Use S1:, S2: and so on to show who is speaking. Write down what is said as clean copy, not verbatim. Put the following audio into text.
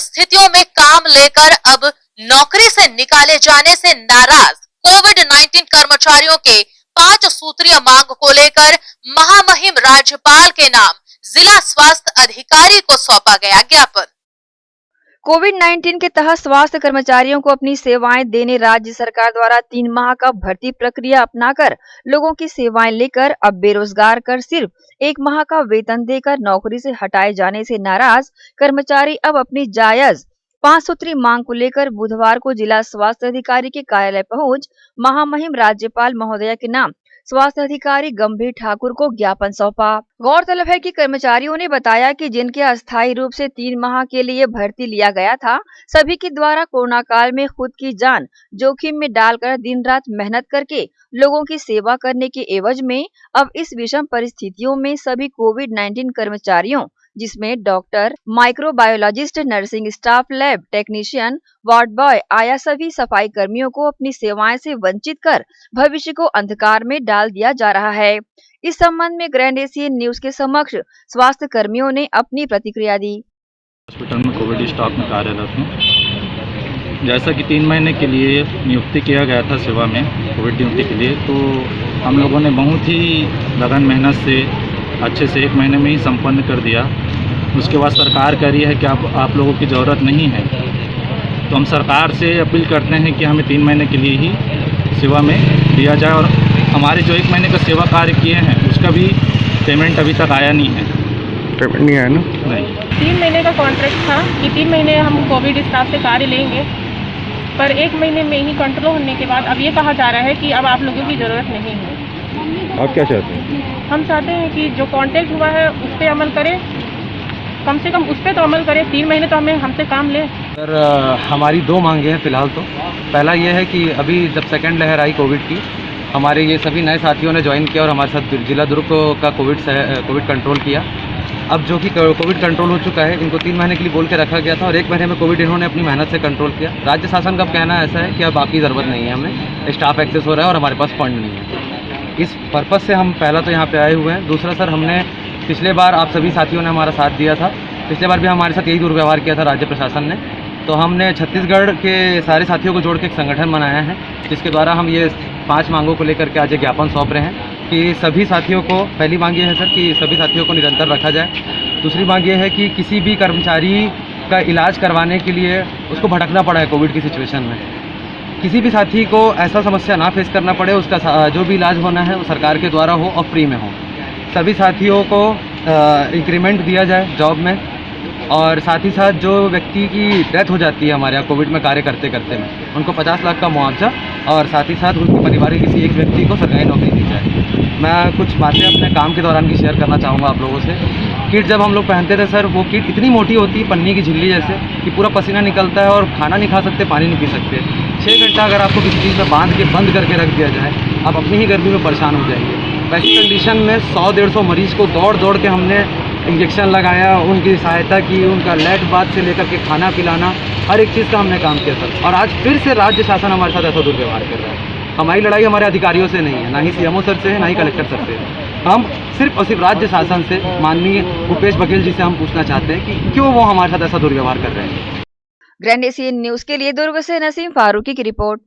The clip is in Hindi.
S1: परिस्थितियों में काम लेकर अब नौकरी से निकाले जाने से नाराज कोविड-19 कर्मचारियों के 5 सूत्रीय मांग को लेकर महामहिम राज्यपाल के नाम जिला स्वास्थ्य अधिकारी को सौंपा गया ज्ञापन।
S2: कोविड-19 के तहत स्वास्थ्य कर्मचारियों को अपनी सेवाएं देने राज्य सरकार द्वारा 3 माह का भर्ती प्रक्रिया अपनाकर लोगों की सेवाएं लेकर अब बेरोजगार कर सिर्फ 1 माह का वेतन देकर नौकरी से हटाए जाने से नाराज कर्मचारी अब अपनी जायज 5 सूत्री मांग को लेकर बुधवार को जिला स्वास्थ्य अधिकारी के कार्यालय पहुंच महामहिम राज्यपाल महोदया के नाम स्वास्थ्य अधिकारी गंभीर ठाकुर को ज्ञापन सौंपा। गौरतलब है कि कर्मचारियों ने बताया कि जिनके अस्थायी रूप से 3 माह के लिए भर्ती लिया गया था, सभी के द्वारा कोरोना काल में खुद की जान जोखिम में डालकर दिन रात मेहनत करके लोगों की सेवा करने के एवज में अब इस विषम परिस्थितियों में सभी कोविड-19 कर्मचारियों जिसमें doctor, microbiologist, nursing staff, lab technician, ward boy आया सभी सफाई कर्मियों को अपनी सेवाएं से वंचित कर भविष्य को अंधकार में डाल दिया जा रहा है। इस संबंध में ग्रैंड एशियन न्यूज के समक्ष स्वास्थ्य कर्मियों ने अपनी प्रतिक्रिया दी।
S3: हॉस्पिटल में कोविड स्टाफ में कार्यरत हूँ। जैसा कि 3 महीने के लिए नियुक्ति किया गया था सेवा में कोविड ड्यूटी के लिए, तो हम लोगों ने बहुत ही लगन मेहनत से अच्छे से 1 महीने में ही संपन्न कर दिया। उसके बाद सरकार कह रही है कि आप लोगों की ज़रूरत नहीं है, तो हम सरकार से अपील करते हैं कि हमें 3 महीने के लिए ही सेवा में दिया जाए और हमारे जो 1 महीने का सेवा कार्य किए हैं उसका भी पेमेंट अभी तक आया नहीं है।
S4: पेमेंट नहीं आया ना?
S3: नहीं।
S5: 3 महीने का कॉन्ट्रैक्ट था कि 3 महीने हम कोविड स्टाफ से कार्य लेंगे, पर 1 महीने में ही कंट्रोल होने के बाद अब ये कहा जा रहा है कि अब आप लोगों की ज़रूरत नहीं है।
S4: आप क्या चाहते हैं?
S5: हम चाहते हैं कि जो कॉन्ट्रैक्ट हुआ है उस पर अमल करें, कम से कम उस पर तो अमल करें। 3 महीने तो हमें हमसे काम लें।
S6: सर, हमारी 2 मांगे हैं फ़िलहाल तो। पहला ये है कि अभी जब सेकेंड लहर आई कोविड की, हमारे ये सभी नए साथियों ने ज्वाइन किया और हमारे साथ जिला दुर्ग का कोविड कंट्रोल किया। अब जो कि कोविड कंट्रोल हो चुका है, इनको 3 महीने के लिए बोल के रखा गया था और 1 महीने में कोविड इन्होंने अपनी मेहनत से कंट्रोल किया। राज्य शासन का कहना ऐसा है कि अब आपकी ज़रूरत नहीं है, हमें स्टाफ एक्सेस हो रहा है और हमारे पास फंड नहीं है। इस पर्पज़ से हम पहला तो यहाँ पे आए हुए हैं। दूसरा सर, हमने पिछले बार आप सभी साथियों ने हमारा साथ दिया था, पिछले बार भी हमारे साथ यही दुर्व्यवहार किया था राज्य प्रशासन ने, तो हमने छत्तीसगढ़ के सारे साथियों को जोड़ के एक संगठन बनाया है जिसके द्वारा हम ये 5 मांगों को लेकर के आज एक ज्ञापन सौंप रहे हैं कि सभी साथियों को, पहली मांग ये है सर कि सभी साथियों को निरंतर रखा जाए। दूसरी मांग ये है कि किसी भी कर्मचारी का इलाज करवाने के लिए उसको भटकना पड़ा है कोविड की सिचुएशन में, किसी भी साथी को ऐसा समस्या ना फेस करना पड़े, उसका जो भी इलाज होना है वो सरकार के द्वारा हो और फ्री में हो। सभी साथियों को इंक्रीमेंट दिया जाए जॉब में, और साथ ही साथ जो व्यक्ति की डेथ हो जाती है हमारे यहाँ कोविड में कार्य करते करते में, उनको 50 लाख का मुआवजा और साथ ही साथ उनके परिवार के किसी एक व्यक्ति को सरकारी नौकरी दी जाए। मैं कुछ बातें अपने काम के दौरान की शेयर करना चाहूँगा आप लोगों से। किट जब हम लोग पहनते थे सर, वो किट इतनी मोटी होती है पन्नी की झिल्ली जैसे कि पूरा पसीना निकलता है और खाना नहीं खा सकते, पानी नहीं पी सकते। 6 घंटा अगर आपको किसी चीज़ में बांध के बंद करके रख दिया जाए, आप अपनी ही गर्मी में परेशान हो जाएंगे। वैसी कंडीशन में 100-150 मरीज़ को दौड़ दौड़ के हमने इंजेक्शन लगाया, उनकी सहायता की, उनका लेट बात से लेकर के खाना पिलाना, हर एक चीज़ का हमने काम किया सर। और आज फिर से राज्य शासन हमारे साथ ऐसा दुर्व्यवहार कर रहा है। हमारी लड़ाई हमारे अधिकारियों से नहीं है, ना ही सीएमओ सर से है, ना ही कलेक्टर सर से है। हम सिर्फ और सिर्फ राज्य शासन से, माननीय भूपेश बघेल जी से हम पूछना चाहते हैं कि क्यों वो हमारे साथ ऐसा दुर्व्यवहार कर रहे हैं।
S2: ग्रैंड एशियन न्यूज के लिए दुर्ग से नसीम फारूकी की रिपोर्ट।